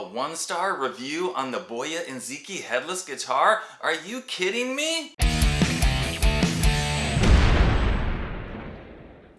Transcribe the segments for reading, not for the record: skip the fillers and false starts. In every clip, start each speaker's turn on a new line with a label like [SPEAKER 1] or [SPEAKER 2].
[SPEAKER 1] A 1-star review on the Boya Ziqi headless guitar? Are you kidding me?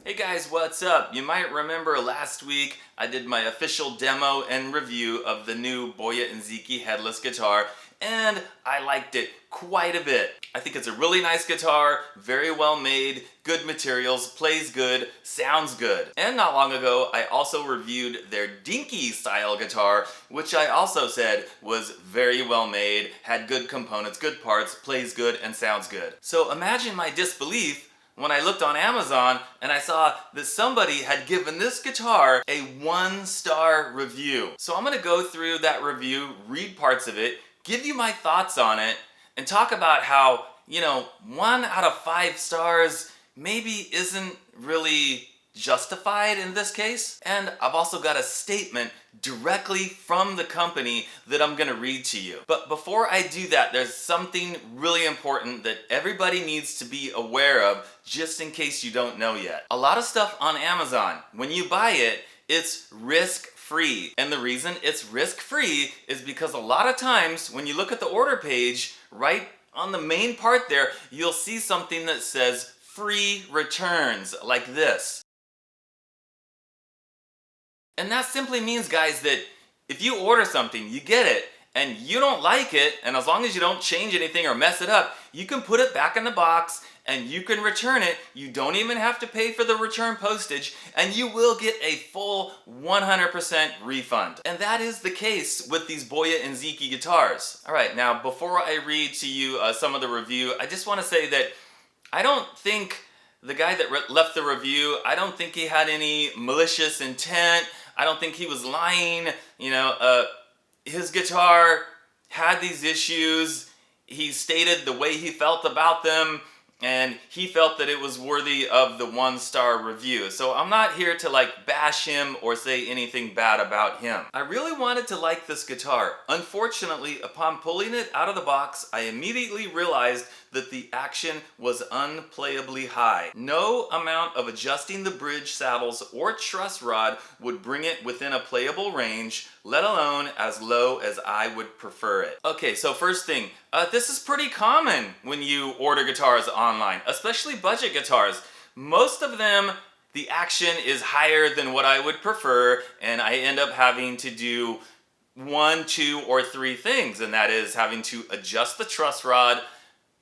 [SPEAKER 1] Hey guys, what's up? You might remember last week I did my official demo and review of the new Boya Ziqi headless guitar, and I liked it quite a bit. I think it's a really nice guitar, very well made, good materials, plays good, sounds good. And not long ago, I also reviewed their Dinky style guitar, which I also said was very well made, had good components, good parts, plays good, and sounds good. So imagine my disbelief when I looked on Amazon and I saw that somebody had given this guitar a 1-star review. So I'm gonna go through that review, read parts of it, give you my thoughts on it, and talk about how, 1 out of 5 stars maybe isn't really justified in this case. And I've also got a statement directly from the company that I'm gonna read to you. But before I do that, there's something really important that everybody needs to be aware of, just in case you don't know yet. A lot of stuff on Amazon, when you buy it, it's risk-free. And the reason it's risk-free is because a lot of times when you look at the order page, right on the main part there, you'll see something that says free returns, like this. And that simply means, guys, that if you order something, you get it, and you don't like it, and as long as you don't change anything or mess it up, you can put it back in the box and you can return it. You don't even have to pay for the return postage, and you will get a full 100% refund. And that is the case with these Boya Ziqi guitars. All right, now before I read to you some of the review, I just want to say that I don't think the guy that left the review, I don't think he had any malicious intent. I don't think he was lying. His guitar had these issues. He stated the way he felt about them, and he felt that it was worthy of the 1-star review. So I'm not here to bash him or say anything bad about him. I really wanted to like this guitar. Unfortunately, upon pulling it out of the box, I immediately realized that the action was unplayably high. No amount of adjusting the bridge saddles or truss rod would bring it within a playable range, let alone as low as I would prefer it. Okay, so first thing, this is pretty common when you order guitars online, especially budget guitars. Most of them, the action is higher than what I would prefer, and I end up having to do 1, 2, or 3 things, and that is having to adjust the truss rod,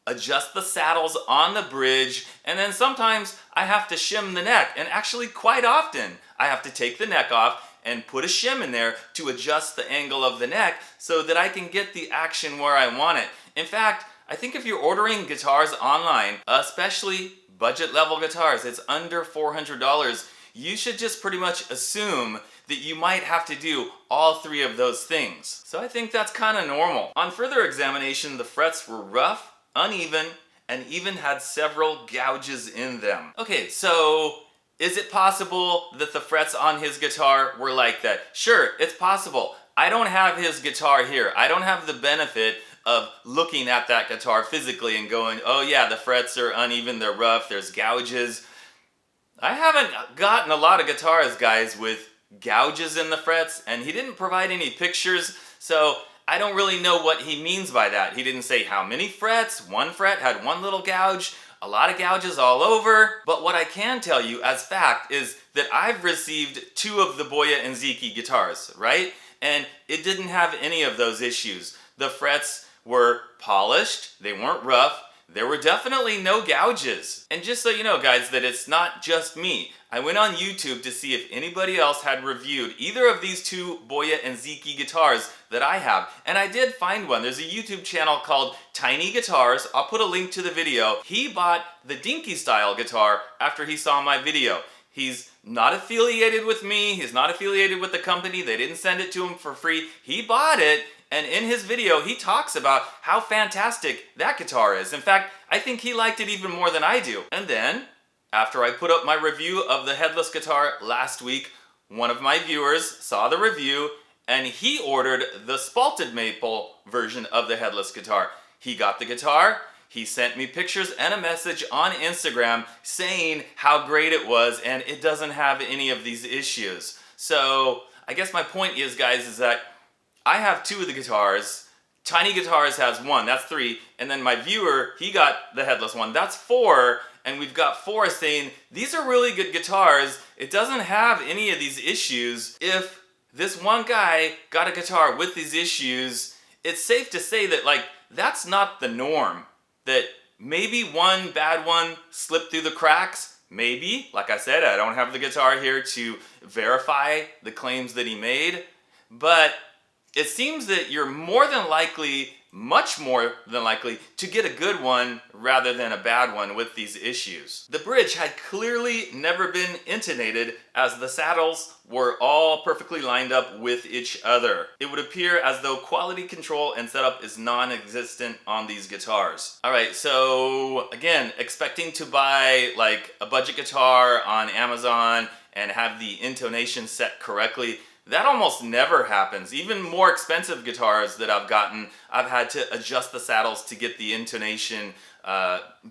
[SPEAKER 1] adjust the saddles on the bridge, and then sometimes I have to shim the neck, and actually quite often I have to take the neck off and put a shim in there to adjust the angle of the neck so that I can get the action where I want it. In fact, I think if you're ordering guitars online, especially budget level guitars, it's under $400, you should just pretty much assume that you might have to do all 3 of those things. So I think that's kind of normal. On further examination, the frets were rough, uneven, and even had several gouges in them. Okay, so is it possible that the frets on his guitar were like that? Sure, it's possible. I don't have his guitar here. I don't have the benefit of looking at that guitar physically and going, oh yeah, the frets are uneven, they're rough, there's gouges. I haven't gotten a lot of guitars, guys, with gouges in the frets, and he didn't provide any pictures, so I don't really know what he means by that. He didn't say how many frets. 1 fret had 1 little gouge, a lot of gouges all over. But what I can tell you as fact is that I've received 2 of the Boya Ziqi guitars, right? And it didn't have any of those issues. The frets were polished, they weren't rough, there were definitely no gouges. And just so you know, guys, that it's not just me. I went on YouTube to see if anybody else had reviewed either of these 2 Boya Ziqi guitars that I have, and I did find one. There's a YouTube channel called Tiny Guitars. I'll put a link to the video. He bought the Dinky style guitar after he saw my video. He's not affiliated with me, he's not affiliated with the company, they didn't send it to him for free. He bought it, and in his video, he talks about how fantastic that guitar is. In fact, I think he liked it even more than I do. And then, after I put up my review of the headless guitar last week, one of my viewers saw the review, and he ordered the spalted maple version of the headless guitar. He got the guitar, he sent me pictures and a message on Instagram saying how great it was, and it doesn't have any of these issues. So I guess my point is, guys, is that I have 2 of the guitars. Tiny Guitars has 1, that's 3. And then my viewer, he got the headless one, that's 4. And we've got 4 saying, these are really good guitars. It doesn't have any of these issues. If this one guy got a guitar with these issues, it's safe to say that, like, that's not the norm. That maybe one bad one slipped through the cracks. Maybe. Like I said, I don't have the guitar here to verify the claims that he made. But it seems that you're more than likely, much more than likely, to get a good one rather than a bad one with these issues. The bridge had clearly never been intonated, as the saddles were all perfectly lined up with each other. It would appear as though quality control and setup is non-existent on these guitars. Alright, so again, expecting to buy like a budget guitar on Amazon and have the intonation set correctly, that almost never happens. Even more expensive guitars that I've gotten, I've had to adjust the saddles to get the intonation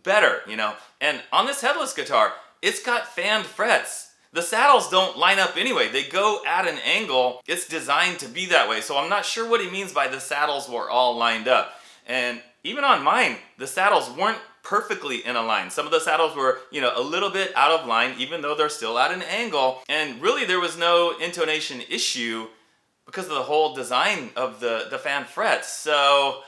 [SPEAKER 1] better, you know. And on this headless guitar, it's got fanned frets. The saddles don't line up anyway. They go at an angle. It's designed to be that way. So I'm not sure what he means by the saddles were all lined up. And even on mine, the saddles weren't perfectly in a line. Some of the saddles were, you know, a little bit out of line, even though they're still at an angle. And really there was no intonation issue because of the whole design of the fan frets. So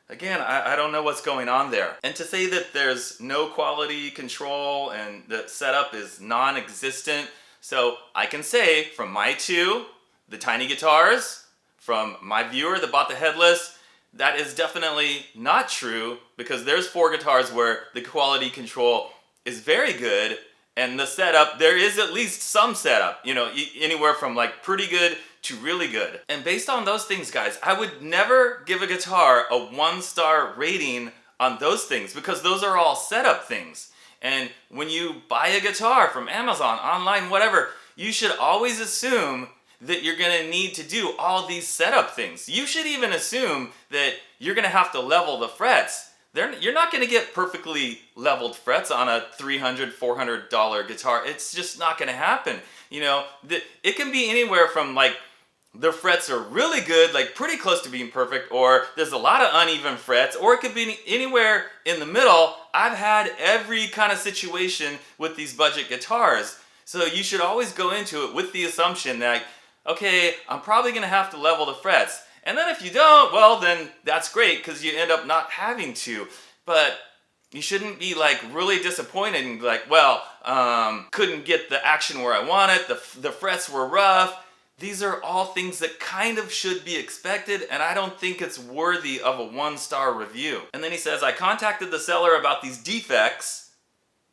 [SPEAKER 1] again, I don't know what's going on there. And to say that there's no quality control and the setup is non-existent, so I can say from my 2, the Tiny Guitars, from my viewer that bought the headless, that is definitely not true, because there's 4 guitars where the quality control is very good, and the setup, there is at least some setup, you know, anywhere from like pretty good to really good. And based on those things, guys, I would never give a guitar a 1-star rating on those things, because those are all setup things. And when you buy a guitar from Amazon, online, whatever, you should always assume that you're gonna need to do all these setup things. You should even assume that you're gonna have to level the frets. You're not gonna get perfectly leveled frets on a $300, $400 guitar. It's just not gonna happen. You know, it can be anywhere from like, the frets are really good, like pretty close to being perfect, or there's a lot of uneven frets, or it could be anywhere in the middle. I've had every kind of situation with these budget guitars. So you should always go into it with the assumption that, okay, I'm probably gonna have to level the frets. And then if you don't, well then that's great, because you end up not having to. But you shouldn't be like really disappointed and like, well, couldn't get the action where I want it, the frets were rough. These are all things that kind of should be expected, and I don't think it's worthy of a 1-star review. And then he says, I contacted the seller about these defects.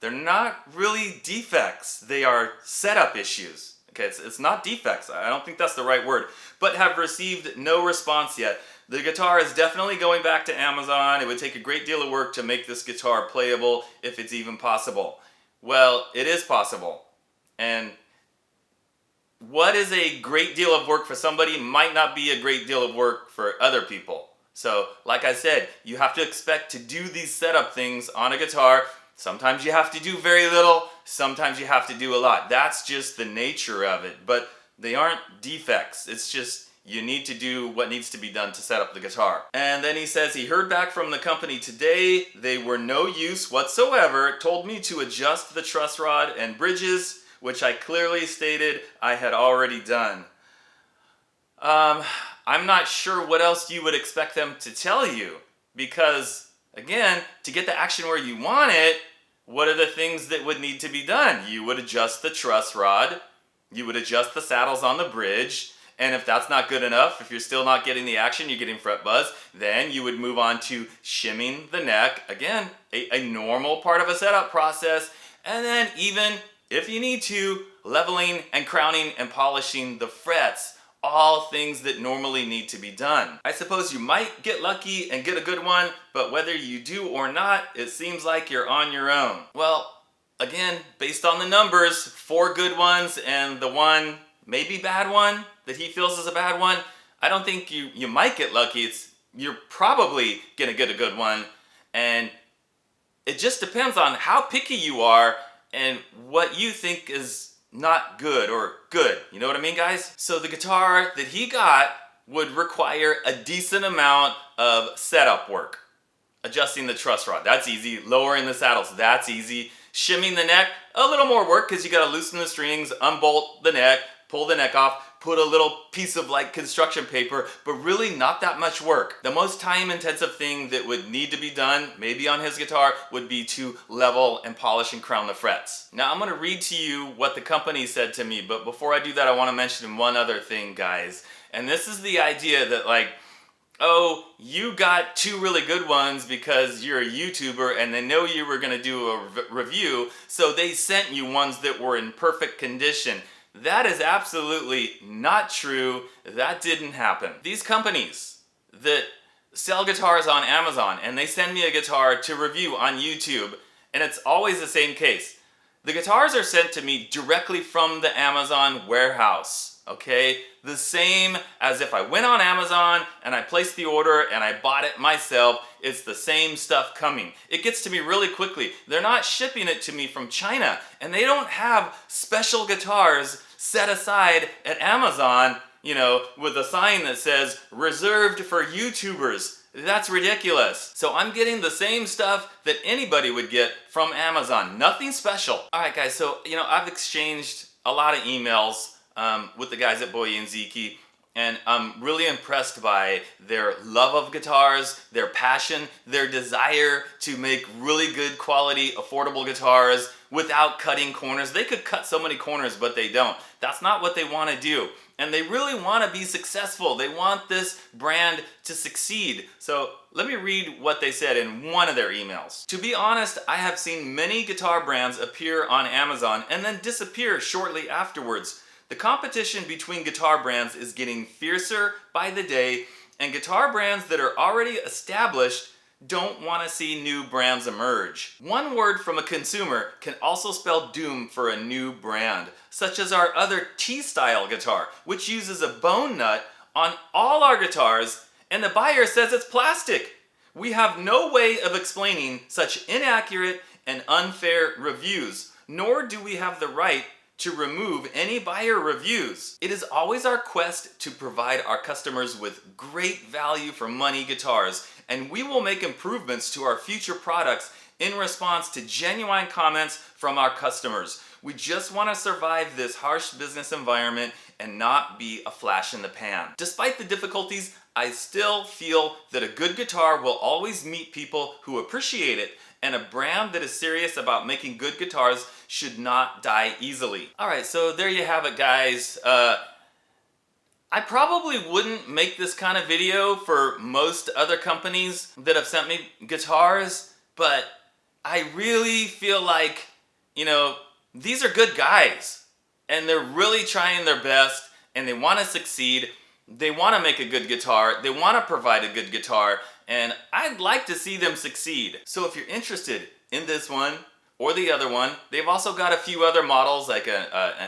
[SPEAKER 1] They're not really defects, they are setup issues. Okay, it's not defects, I don't think that's the right word, but have received no response yet. The guitar is definitely going back to Amazon. It would take a great deal of work to make this guitar playable, if it's even possible. Well, it is possible. And what is a great deal of work for somebody might not be a great deal of work for other people. So, like I said, you have to expect to do these setup things on a guitar. Sometimes you have to do very little, sometimes you have to do a lot. That's just the nature of it, but they aren't defects. It's just you need to do what needs to be done to set up the guitar. And then he says he heard back from the company today. They were no use whatsoever. Told me to adjust the truss rod and bridges, which I clearly stated I had already done. I'm not sure what else you would expect them to tell you, because again, to get the action where you want it, what are the things that would need to be done? You would adjust the truss rod, you would adjust the saddles on the bridge, and if that's not good enough, if you're still not getting the action, you're getting fret buzz, then you would move on to shimming the neck. Again, a normal part of a setup process, and then even if you need to, leveling and crowning and polishing the frets. All things that normally need to be done. I suppose you might get lucky and get a good one, but whether you do or not, it seems like you're on your own. Well, again, based on the numbers, 4 good ones and the one maybe bad one that he feels is a bad one, I don't think you might get lucky. You're probably gonna get a good one, and it just depends on how picky you are and what you think is not good or good. You know what I mean, guys? So the guitar that he got would require a decent amount of setup work. Adjusting the truss rod, that's easy. Lowering the saddles, that's easy. Shimming the neck, a little more work because you gotta loosen the strings, unbolt the neck, pull the neck off, put a little piece of like construction paper, but really not that much work. The most time intensive thing that would need to be done, maybe on his guitar, would be to level and polish and crown the frets. Now I'm gonna read to you what the company said to me, but before I do that I wanna mention one other thing, guys. And this is the idea that like, oh, you got two really good ones because you're a YouTuber and they know you were going to do a review, so they sent you ones that were in perfect condition. That is absolutely not true. That didn't happen. These companies that sell guitars on Amazon and they send me a guitar to review on YouTube, and it's always the same case. The guitars are sent to me directly from the Amazon warehouse, okay? The same as if I went on Amazon and I placed the order and I bought it myself. It's the same stuff coming. It gets to me really quickly. They're not shipping it to me from China, and they don't have special guitars set aside at Amazon, you know, with a sign that says reserved for YouTubers. That's ridiculous. So I'm getting the same stuff that anybody would get from Amazon. Nothing special. All right, guys, so, you know, I've exchanged a lot of emails with the guys at Boya Ziqi, and I'm really impressed by their love of guitars, their passion, their desire to make really good quality, affordable guitars without cutting corners. They could cut so many corners, but they don't. That's not what they want to do. And they really want to be successful. They want this brand to succeed. So let me read what they said in one of their emails. To be honest, I have seen many guitar brands appear on Amazon and then disappear shortly afterwards. The competition between guitar brands is getting fiercer by the day, and guitar brands that are already established don't want to see new brands emerge. One word from a consumer can also spell doom for a new brand, such as our other T-style guitar, which uses a bone nut on all our guitars, and the buyer says it's plastic. We have no way of explaining such inaccurate and unfair reviews, nor do we have the right to remove any buyer reviews. It is always our quest to provide our customers with great value for money guitars, and we will make improvements to our future products in response to genuine comments from our customers. We just want to survive this harsh business environment and not be a flash in the pan. Despite the difficulties, I still feel that a good guitar will always meet people who appreciate it, and a brand that is serious about making good guitars should not die easily. Alright, so there you have it, guys. I probably wouldn't make this kind of video for most other companies that have sent me guitars, but I really feel like, you know, these are good guys, and they're really trying their best, and they want to succeed. They want to make a good guitar. They want to provide a good guitar, and I'd like to see them succeed. So if you're interested in this one or the other one, they've also got a few other models like an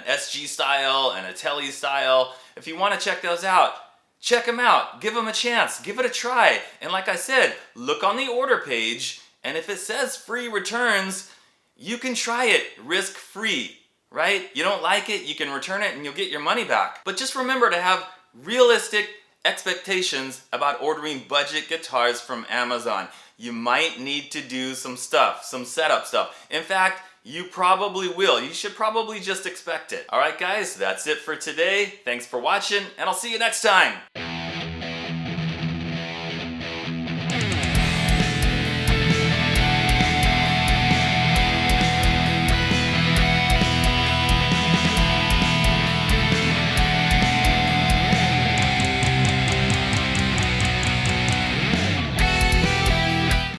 [SPEAKER 1] SG style and a Tele style. If you want to check those out, check them out. Give them a chance. Give it a try. And like I said, look on the order page, and if it says free returns, you can try it risk-free, right? You don't like it, you can return it and you'll get your money back. But just remember to have realistic expectations about ordering budget guitars from Amazon. You might need to do some stuff, some setup stuff. In fact, you probably will. You should probably just expect it. Alright guys, that's it for today. Thanks for watching, and I'll see you next time.